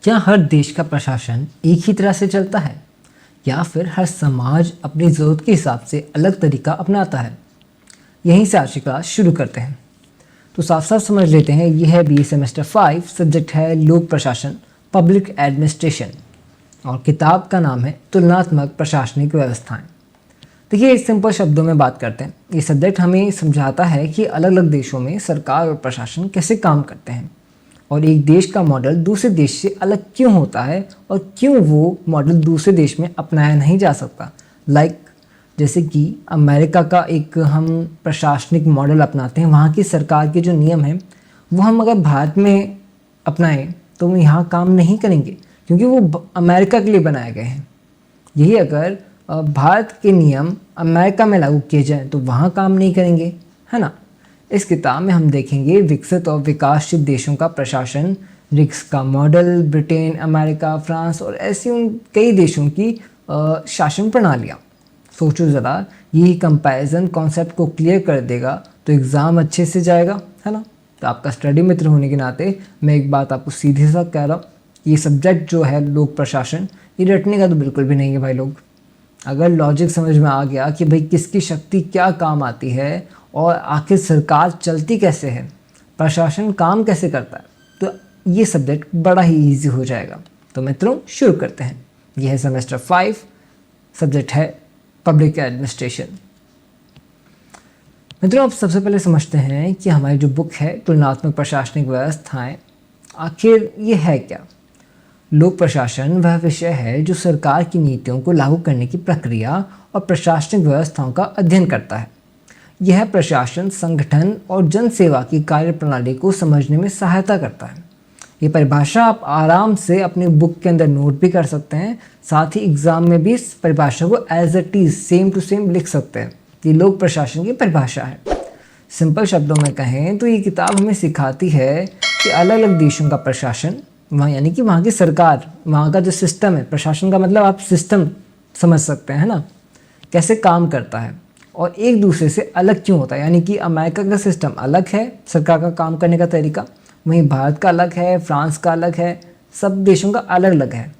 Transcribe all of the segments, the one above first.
क्या हर देश का प्रशासन एक ही तरह से चलता है या फिर हर समाज अपनी ज़रूरत के हिसाब से अलग तरीका अपनाता है? यहीं से आज की क्लास शुरू करते हैं। तो साफ साफ समझ लेते हैं, यह है BA सेमेस्टर 5, सब्जेक्ट है लोक प्रशासन, पब्लिक एडमिनिस्ट्रेशन, और किताब का नाम है तुलनात्मक प्रशासनिक व्यवस्थाएं। देखिए, इस सिंपल शब्दों में बात करते हैं। ये सब्जेक्ट हमें समझाता है कि अलग अलग देशों में सरकार और प्रशासन कैसे काम करते हैं और एक देश का मॉडल दूसरे देश से अलग क्यों होता है और क्यों वो मॉडल दूसरे देश में अपनाया नहीं जा सकता। जैसे कि अमेरिका का एक हम प्रशासनिक मॉडल अपनाते हैं, वहाँ की सरकार के जो नियम हैं वो हम अगर भारत में अपनाएं तो वो यहाँ काम नहीं करेंगे, क्योंकि वो अमेरिका के लिए बनाए गए हैं। यही अगर भारत के नियम अमेरिका में लागू किए जाएँ तो वहाँ काम नहीं करेंगे, है ना। इस किताब में हम देखेंगे विकसित और विकासशील देशों का प्रशासन, रिक्स का मॉडल, ब्रिटेन, अमेरिका, फ्रांस और ऐसी उन कई देशों की शासन प्रणालियाँ। सोचो ज़रा, यही कंपैरिजन कॉन्सेप्ट को क्लियर कर देगा तो एग्ज़ाम अच्छे से जाएगा, है ना। तो आपका स्टडी मित्र होने के नाते मैं एक बात आपको सीधे सा कह रहा हूँ, ये सब्जेक्ट जो है लोक प्रशासन, ये रटने का तो बिल्कुल भी नहीं है भाई लोग। अगर लॉजिक समझ में आ गया कि भाई किसकी शक्ति क्या काम आती है और आखिर सरकार चलती कैसे है, प्रशासन काम कैसे करता है, तो ये सब्जेक्ट बड़ा ही इजी हो जाएगा। तो मित्रों, शुरू करते हैं। यह है सेमेस्टर 5, सब्जेक्ट है पब्लिक एडमिनिस्ट्रेशन। मित्रों, अब सबसे पहले समझते हैं कि हमारी जो बुक है तुलनात्मक प्रशासनिक व्यवस्थाएं, आखिर ये है क्या। लोक प्रशासन वह विषय है जो सरकार की नीतियों को लागू करने की प्रक्रिया और प्रशासनिक व्यवस्थाओं का अध्ययन करता है। यह प्रशासन, संगठन और जन सेवा की कार्य प्रणाली को समझने में सहायता करता है। ये परिभाषा आप आराम से अपनी बुक के अंदर नोट भी कर सकते हैं, साथ ही एग्जाम में भी इस परिभाषा को as it is same to same लिख सकते हैं। ये लोक प्रशासन की परिभाषा है। सिंपल शब्दों में कहें तो ये किताब हमें सिखाती है कि अलग अलग देशों का प्रशासन, वहाँ यानी कि वहाँ की सरकार, वहाँ का जो सिस्टम है, प्रशासन का मतलब आप सिस्टम समझ सकते हैं, है ना, कैसे काम करता है और एक दूसरे से अलग क्यों होता है। यानी कि अमेरिका का सिस्टम अलग है, सरकार का काम करने का तरीका, वहीं भारत का अलग है, फ्रांस का अलग है, सब देशों का अलग अलग है।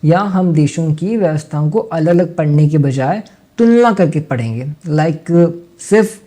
या हम देशों की व्यवस्थाओं को अलग अलग पढ़ने के बजाय तुलना करके पढ़ेंगे। सिर्फ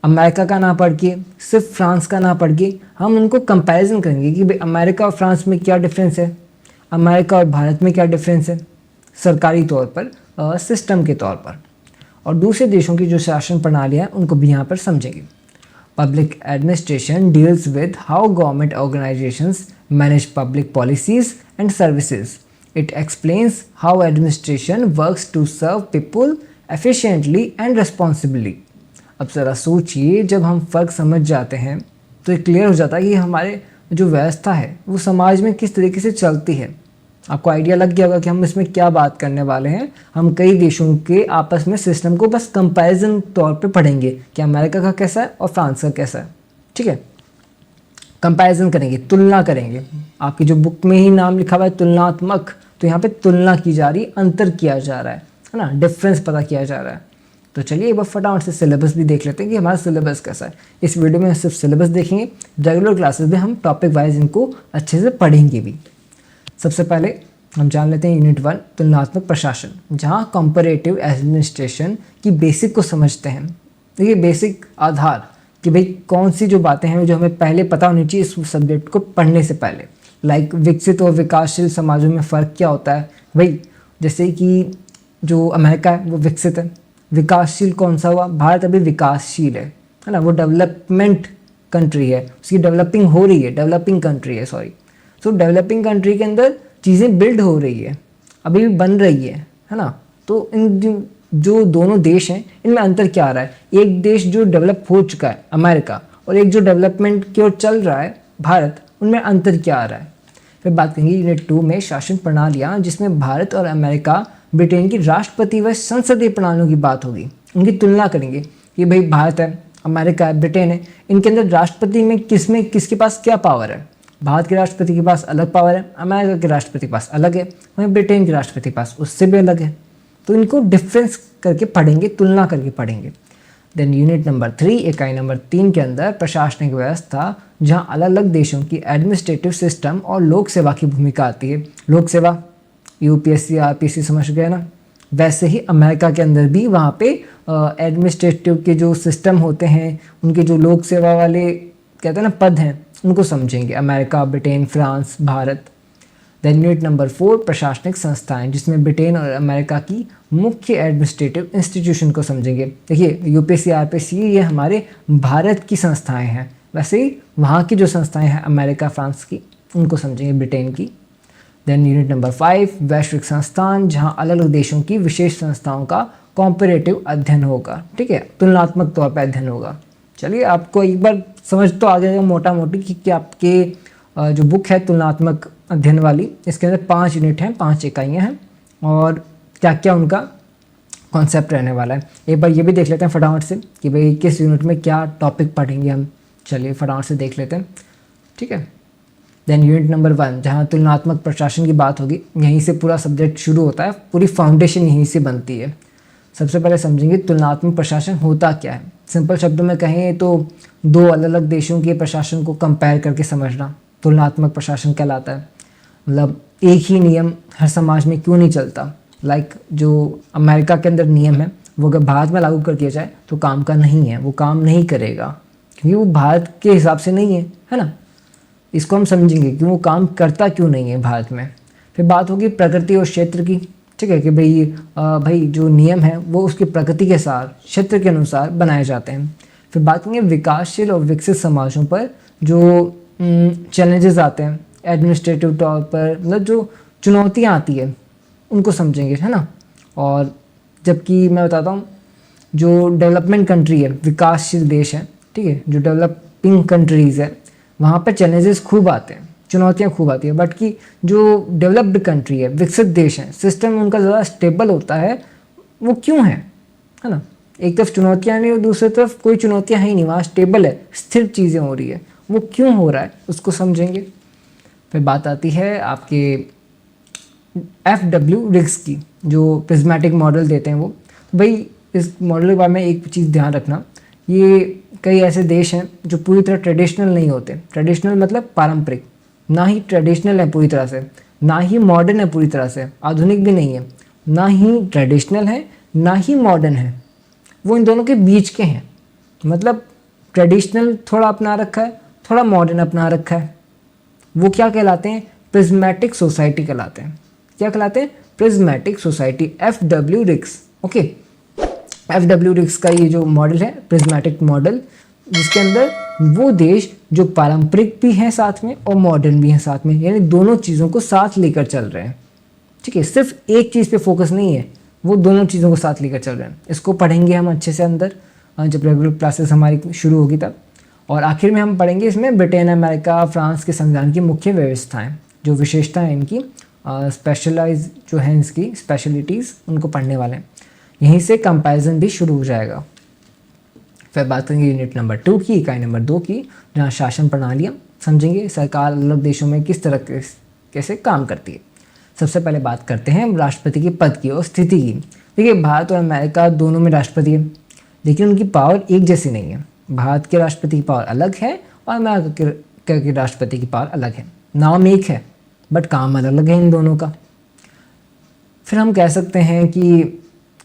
अमेरिका का ना पढ़ के, सिर्फ फ्रांस का ना पढ़ के, हम उनको कंपैरिजन करेंगे कि भाई अमेरिका और फ्रांस में क्या डिफरेंस है, अमेरिका और भारत में क्या डिफरेंस है सरकारी तौर पर, सिस्टम के तौर पर, और दूसरे देशों की जो शासन प्रणालियाँ हैं उनको भी यहाँ पर समझेंगे। Public administration deals with how government organisations manage public policies and services. It explains how administration works to serve people efficiently and responsibly. अब ज़रा सोचिए, जब हम फ़र्क समझ जाते हैं तो ये क्लियर हो जाता है कि हमारे जो व्यवस्था है वो समाज में किस तरीके से चलती है। आपको आइडिया लग गया होगा कि हम इसमें क्या बात करने वाले हैं। हम कई देशों के आपस में सिस्टम को बस कंपैरिजन तौर पे पढ़ेंगे कि अमेरिका का कैसा है और फ्रांस का कैसा है, ठीक है। कंपैरिजन करेंगे, तुलना करेंगे। आपकी जो बुक में ही नाम लिखा हुआ है तुलनात्मक, तो यहाँ पे तुलना की जा रही, अंतर किया जा रहा है ना, डिफरेंस पता किया जा रहा है। तो चलिए एक बार फटाफट से सिलेबस भी देख लेते हैं कि हमारा सिलेबस कैसा है। इस वीडियो में सिर्फ सिलेबस देखेंगे, रेगुलर क्लासेस में हम टॉपिक वाइज इनको अच्छे से पढ़ेंगे भी। सबसे पहले हम जान लेते हैं यूनिट 1 तुलनात्मक प्रशासन, जहाँ कंपैरेटिव एडमिनिस्ट्रेशन की बेसिक को समझते हैं। देखिए, बेसिक आधार कि भाई कौन सी जो बातें हैं जो हमें पहले पता होनी चाहिए इस सब्जेक्ट को पढ़ने से पहले। विकसित और विकासशील समाजों में फ़र्क क्या होता है भाई। जैसे कि जो अमेरिका है वो विकसित है, विकासशील कौन सा हुआ, भारत अभी विकासशील है ना, वो डेवलपमेंट कंट्री है, उसकी डेवलपिंग हो रही है, डेवलपिंग कंट्री है, सॉरी। तो डेवलपिंग कंट्री के अंदर चीज़ें बिल्ड हो रही है, अभी भी बन रही है ना। तो इन जो दोनों देश हैं इनमें अंतर क्या आ रहा है। एक देश जो डेवलप हो चुका है अमेरिका, और एक जो डेवलपमेंट की ओर चल रहा है भारत, उनमें अंतर क्या आ रहा है। फिर बात करेंगे यूनिट 2 में शासन प्रणालियाँ, जिसमें भारत और अमेरिका, ब्रिटेन की राष्ट्रपति व संसदीय प्रणालियों की बात होगी। उनकी तुलना करेंगे कि भाई भारत है, अमेरिका है, ब्रिटेन है, इनके अंदर राष्ट्रपति में किसके पास क्या पावर है। भारत के राष्ट्रपति के पास अलग पावर है, अमेरिका के राष्ट्रपति के पास अलग है, वहीं ब्रिटेन के राष्ट्रपति के पास उससे भी अलग है। तो इनको डिफरेंस करके पढ़ेंगे, तुलना करके पढ़ेंगे। देन यूनिट नंबर 3 इकाई नंबर 3 के अंदर प्रशासनिक व्यवस्था, जहाँ अलग अलग देशों की एडमिनिस्ट्रेटिव सिस्टम और लोक सेवा की भूमिका आती है। लोक सेवा यूपीएससी आरपीएससी समझ गए ना, वैसे ही अमेरिका के अंदर भी वहाँ पे एडमिनिस्ट्रेटिव के जो सिस्टम होते हैं, उनके जो लोक सेवा वाले कहते हैं ना पद हैं, उनको समझेंगे। America, Britain, France, Bharat. Then unit number 4 प्रशासनिक संस्थाएं, जिसमें ब्रिटेन और अमेरिका की मुख्य एडमिनिस्ट्रेटिव इंस्टीट्यूशन को समझेंगे। देखिए यूपीएससी आरपीएससी ये हमारे भारत की संस्थाएं हैं, वैसे ही वहाँ की जो संस्थाएं हैं अमेरिका फ्रांस की, उनको समझेंगे, ब्रिटेन की। देन यूनिट नंबर 5 वैश्विक संस्थान, जहाँ अलग अलग देशों की विशेष संस्थाओं का कॉम्परेटिव अध्ययन होगा। ठीक है, तुलनात्मक तौर पर अध्ययन होगा। चलिए आपको एक बार समझ तो आ जाएगा मोटा मोटी कि आपके जो बुक है तुलनात्मक अध्ययन वाली, इसके अंदर 5 यूनिट हैं, 5 इकाइयाँ हैं और क्या क्या उनका कॉन्सेप्ट रहने वाला है। एक बार ये भी देख लेते हैं फटाफट से कि भाई किस यूनिट में क्या टॉपिक पढ़ेंगे हम। चलिए फटाफट से देख लेते हैं, ठीक है। देन यूनिट नंबर 1 जहाँ तुलनात्मक प्रशासन की बात होगी, यहीं से पूरा सब्जेक्ट शुरू होता है, पूरी फाउंडेशन यहीं से बनती है। सबसे पहले समझेंगे तुलनात्मक प्रशासन होता क्या है। सिंपल शब्दों में कहें तो 2 अलग अलग देशों के प्रशासन को कंपेयर करके समझना तुलनात्मक प्रशासन कहलाता है। मतलब एक ही नियम हर समाज में क्यों नहीं चलता। लाइक जो अमेरिका के अंदर नियम है वो अगर भारत में लागू कर दिया जाए तो काम का नहीं है, वो काम नहीं करेगा क्योंकि वो भारत के हिसाब से नहीं है ना। इसको हम समझेंगे कि वो काम करता क्यों नहीं है भारत में। फिर बात होगी प्रकृति और क्षेत्र की, ठीक है, कि भाई जो नियम है वो उसकी प्रकृति के साथ क्षेत्र के अनुसार बनाए जाते हैं। फिर बात करेंगे विकासशील और विकसित समाजों पर जो चैलेंजेस आते हैं एडमिनिस्ट्रेटिव तौर पर, मतलब जो चुनौतियाँ आती है उनको समझेंगे, है ना। और जबकि मैं बताता हूँ जो डेवलपमेंट कंट्री है, विकासशील देश है, ठीक है, जो डेवलपिंग कंट्रीज़ है वहाँ पर चैलेंजेस खूब आते हैं, चुनौतियाँ खूब आती है। बट कि जो डेवलप्ड कंट्री है, विकसित देश है, सिस्टम उनका ज़्यादा स्टेबल होता है। वो क्यों है ना। एक तरफ चुनौतियाँ नहीं और दूसरी तरफ कोई चुनौतियाँ है ही नहीं, वहाँ स्टेबल है, स्थिर चीज़ें हो रही है। वो क्यों हो रहा है उसको समझेंगे। फिर बात आती है आपके FW रिग्स की, जो प्रिज्मेटिक मॉडल देते हैं वो। तो भाई इस मॉडल के बारे में एक चीज़ ध्यान रखना, ये कई ऐसे देश हैं जो पूरी तरह ट्रेडिशनल नहीं होते। ट्रेडिशनल मतलब पारंपरिक, ना ही ट्रेडिशनल है पूरी तरह से, ना ही मॉडर्न है पूरी तरह से, आधुनिक भी नहीं है, ना ही ट्रेडिशनल है ना ही मॉडर्न है, वो इन दोनों के बीच के हैं। मतलब ट्रेडिशनल थोड़ा अपना रखा है, थोड़ा मॉडर्न अपना रखा है। वो क्या कहलाते हैं, प्रिज्मेटिक सोसाइटी कहलाते हैं। क्या कहलाते हैं, prismatic society, FW rigs. Okay, FW rigs का ये जो मॉडल है प्रिज्मेटिक मॉडल, जिसके अंदर वो देश जो पारंपरिक भी हैं साथ में और मॉडर्न भी हैं साथ में, यानी दोनों चीज़ों को साथ लेकर चल रहे हैं। ठीक है, सिर्फ एक चीज़ पे फोकस नहीं है, वो दोनों चीज़ों को साथ लेकर चल रहे हैं। इसको पढ़ेंगे हम अच्छे से अंदर जब रेगुलर क्लासेस हमारी शुरू होगी तब। और आखिर में हम पढ़ेंगे इसमें ब्रिटेन, अमेरिका, फ्रांस के संविधान की मुख्य व्यवस्थाएं, जो विशेषताएं इनकी, स्पेशलाइज जो हैं इसकी स्पेशलिटीज़, उनको पढ़ने वाले हैं। यहीं से कंपैरिजन भी शुरू हो जाएगा। फिर बात करेंगे यूनिट नंबर 2 की, इकाई नंबर 2 की, जहाँ शासन प्रणालियाँ समझेंगे, सरकार अलग देशों में किस तरह कैसे काम करती है। सबसे पहले बात करते हैं राष्ट्रपति के पद की और स्थिति की। देखिए भारत और अमेरिका दोनों में राष्ट्रपति है, लेकिन उनकी पावर एक जैसी नहीं है। भारत के राष्ट्रपति की पावर अलग है और अमेरिका के राष्ट्रपति की पावर अलग है। नाम एक है बट काम अलग अलग है इन दोनों का। फिर हम कह सकते हैं कि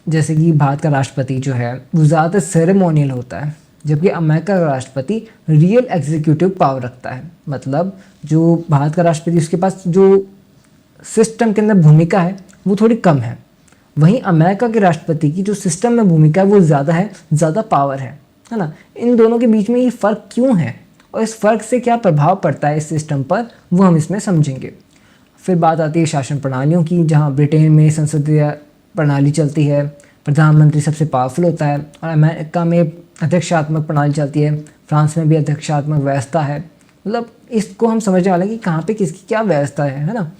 जैसे कि भारत का राष्ट्रपति जो है वो ज़्यादातर सेरेमोनियल होता है, जबकि अमेरिका का राष्ट्रपति रियल एग्जीक्यूटिव पावर रखता है। मतलब जो भारत का राष्ट्रपति, उसके पास जो सिस्टम के अंदर भूमिका है वो थोड़ी कम है। वहीं अमेरिका के राष्ट्रपति की जो सिस्टम में भूमिका है वो ज़्यादा है, ज़्यादा पावर है ना। इन दोनों के बीच में ये फ़र्क क्यों है और इस फ़र्क से क्या प्रभाव पड़ता है इस सिस्टम पर, वो हम इसमें समझेंगे। फिर बात आती है शासन प्रणालियों की, जहाँ ब्रिटेन में संसदीय प्रणाली चलती है, प्रधानमंत्री सबसे पावरफुल होता है, और अमेरिका में अध्यक्षात्मक प्रणाली चलती है, फ्रांस में भी अध्यक्षात्मक व्यवस्था है। मतलब इसको हम समझने वाले हैं कि कहाँ पे किसकी क्या व्यवस्था है ना।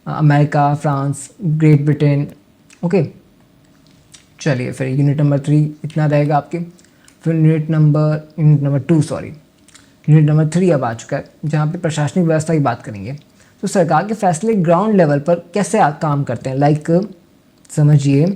America, France, great Britain. Okay, चलिए फिर यूनिट नंबर 3 इतना रहेगा आपके। फिर यूनिट नंबर 3 अब आ चुका है, जहाँ पे प्रशासनिक व्यवस्था की बात करेंगे। तो सरकार के फैसले ग्राउंड लेवल पर कैसे काम करते हैं। लाइक समझिए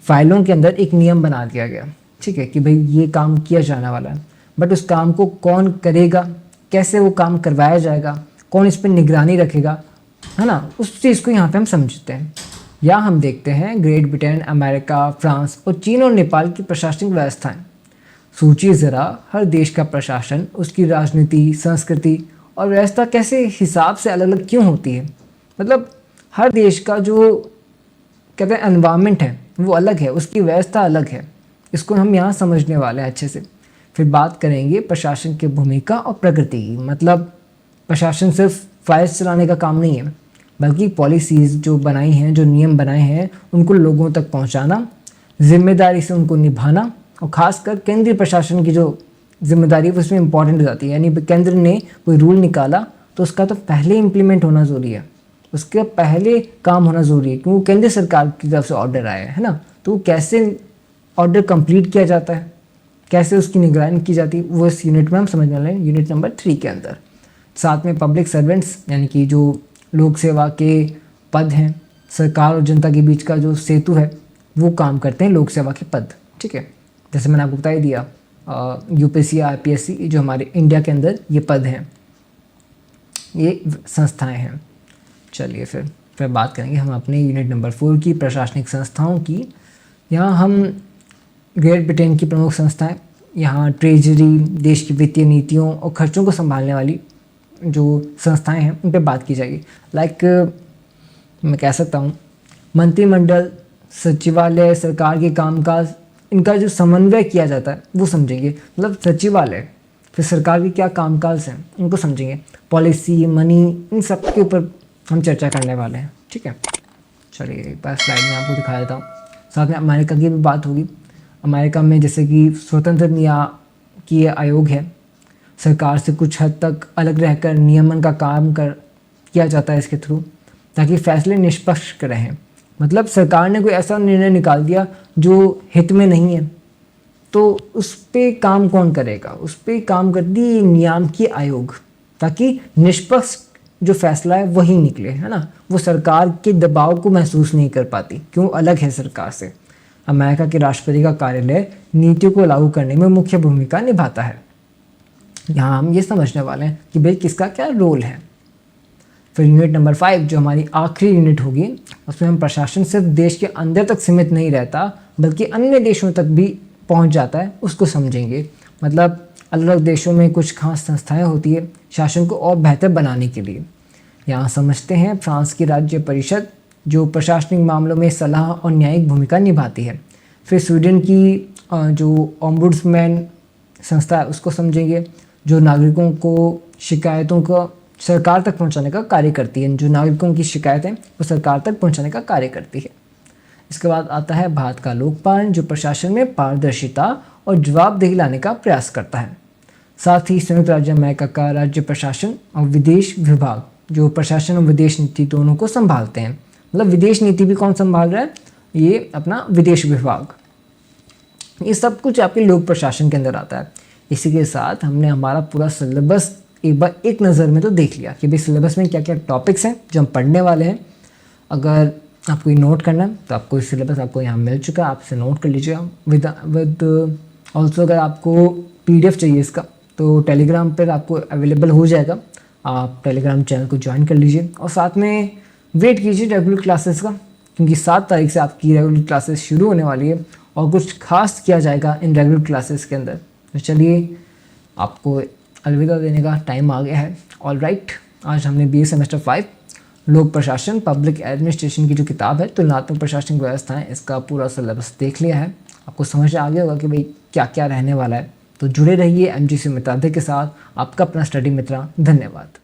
फाइलों के अंदर एक नियम बना दिया गया, ठीक है, कि भाई ये काम किया जाने वाला है, बट उस काम को कौन करेगा, कैसे वो काम करवाया जाएगा, कौन इस पर निगरानी रखेगा, है ना, उस चीज़ को यहाँ पे हम समझते हैं। या हम देखते हैं ग्रेट ब्रिटेन, अमेरिका, फ्रांस और चीन और नेपाल की प्रशासनिक व्यवस्थाएं। सोचिए ज़रा, हर देश का प्रशासन, उसकी राजनीति, संस्कृति और व्यवस्था कैसे हिसाब से अलग अलग क्यों होती है। मतलब हर देश का जो कहते हैं एनवायरनमेंट है वो अलग है, उसकी व्यवस्था अलग है। इसको हम यहाँ समझने वाले हैं अच्छे से। फिर बात करेंगे प्रशासन की भूमिका और प्रकृति की। मतलब प्रशासन सिर्फ फाइल्स चलाने का काम नहीं है, बल्कि पॉलिसीज़ जो बनाई हैं, जो नियम बनाए हैं, उनको लोगों तक पहुंचाना, जिम्मेदारी से उनको निभाना, और ख़ासकर केंद्रीय प्रशासन की जो जिम्मेदारी है उसमें इंपॉर्टेंट हो जाती है। यानी केंद्र ने कोई रूल निकाला तो उसका तो पहले इम्प्लीमेंट होना ज़रूरी है, उसके पहले काम होना ज़रूरी है, क्योंकि केंद्र सरकार की तरफ से ऑर्डर आया है ना। तो वो कैसे ऑर्डर कंप्लीट किया जाता है, कैसे उसकी निगरानी की जाती है, वो इस यूनिट में हम समझने वाले हैं, यूनिट नंबर 3 के अंदर। साथ में पब्लिक सर्वेंट्स, यानी कि जो लोक सेवा के पद हैं, सरकार और जनता के बीच का जो सेतु है, वो काम करते हैं लोक सेवा के पद। ठीक है, जैसे मैंने आपको बता ही दिया, यूपीएससी, आईपीएससी, जो हमारे इंडिया के अंदर ये पद हैं, ये संस्थाएं हैं। चलिए फिर बात करेंगे हम अपने यूनिट नंबर 4 की, प्रशासनिक संस्थाओं की। यहाँ हम ग्रेट ब्रिटेन की प्रमुख संस्थाएं, यहाँ ट्रेजरी, देश की वित्तीय नीतियों और खर्चों को संभालने वाली जो संस्थाएं हैं उन पे बात की जाएगी। लाइक मैं कह सकता हूँ मंत्रिमंडल, सचिवालय, सरकार के कामकाज, इनका जो समन्वय किया जाता है वो समझेंगे। मतलब सचिवालय, फिर सरकार के क्या कामकाज हैं उनको समझेंगे, पॉलिसी, मनी, इन सब के ऊपर हम चर्चा करने वाले हैं। ठीक है, चलिए एक बार स्लाइड में आपको दिखा देता हूँ। साथ में अमेरिका की भी बात होगी। अमेरिका में जैसे कि स्वतंत्र न्यायिक आयोग है, सरकार से कुछ हद तक अलग रहकर नियमन का काम किया जाता है इसके थ्रू, ताकि फैसले निष्पक्ष रहें। मतलब सरकार ने कोई ऐसा निर्णय निकाल दिया जो हित में नहीं है, तो उस पर काम कौन करेगा, उस पर काम करती है नियामकीय आयोग, ताकि निष्पक्ष जो फैसला है वही निकले, है ना। वो सरकार के दबाव को महसूस नहीं कर पाती, क्यों, अलग है सरकार से। अमेरिका के राष्ट्रपति का कार्यालय नीतियों को लागू करने में मुख्य भूमिका निभाता है। यहाँ हम ये समझने वाले हैं कि भाई किसका क्या रोल है। फिर यूनिट नंबर 5 जो हमारी आखिरी यूनिट होगी, उसमें हम प्रशासन सिर्फ देश के अंदर तक सीमित नहीं रहता, बल्कि अन्य देशों तक भी पहुँच जाता है, उसको समझेंगे। मतलब अलग अलग देशों में कुछ खास संस्थाएं होती है शासन को और बेहतर बनाने के लिए। यहाँ समझते हैं फ्रांस की राज्य परिषद, जो प्रशासनिक मामलों में सलाह और न्यायिक भूमिका निभाती है। फिर स्वीडन की जो ओम्बुड्समैन संस्था है उसको समझेंगे, जो नागरिकों को शिकायतों को सरकार तक पहुंचाने का कार्य करती है, जो नागरिकों की शिकायतें वो सरकार तक पहुंचाने का कार्य करती है। इसके बाद आता है भारत का लोकपाल, जो प्रशासन में पारदर्शिता और जवाबदेही लाने का प्रयास करता है। साथ ही संयुक्त राज्य अमेरिका का राज्य प्रशासन और विदेश विभाग, जो प्रशासन और विदेश नीति दोनों को संभालते हैं। मतलब विदेश नीति भी कौन संभाल रहा है, ये अपना विदेश विभाग। ये सब कुछ आपके लोक प्रशासन के अंदर आता है। इसी के साथ हमने हमारा पूरा सिलेबस एक बार एक नज़र में तो देख लिया कि भाई सिलेबस में क्या क्या टॉपिक्स हैं जो हम पढ़ने वाले हैं। अगर आपको ये नोट करना है तो आपको सिलेबस आपको यहाँ मिल चुका है, आपसे नोट कर लीजिएगा। विद ऑल्सो अगर आपको PDF चाहिए इसका तो टेलीग्राम पर आपको अवेलेबल हो जाएगा, आप टेलीग्राम चैनल को ज्वाइन कर लीजिए। और साथ में वेट कीजिए रेगुलर क्लासेस का, क्योंकि 7 तारीख से आपकी रेगुलर क्लासेस शुरू होने वाली है और कुछ खास किया जाएगा इन रेगुलर क्लासेस के अंदर। तो चलिए आपको अलविदा देने का टाइम आ गया है। ऑल राइट, आज हमने BA सेमेस्टर 5 लोक प्रशासन पब्लिक एडमिनिस्ट्रेशन की जो किताब है तुलनात्मक प्रशासनिक व्यवस्थाएं, इसका पूरा सिलेबस देख लिया है। आपको समझ आ गया होगा कि भाई क्या क्या रहने वाला है। तो जुड़े रहिए MGC मित्राध्याय के साथ। आपका अपना स्टडी मित्र, धन्यवाद।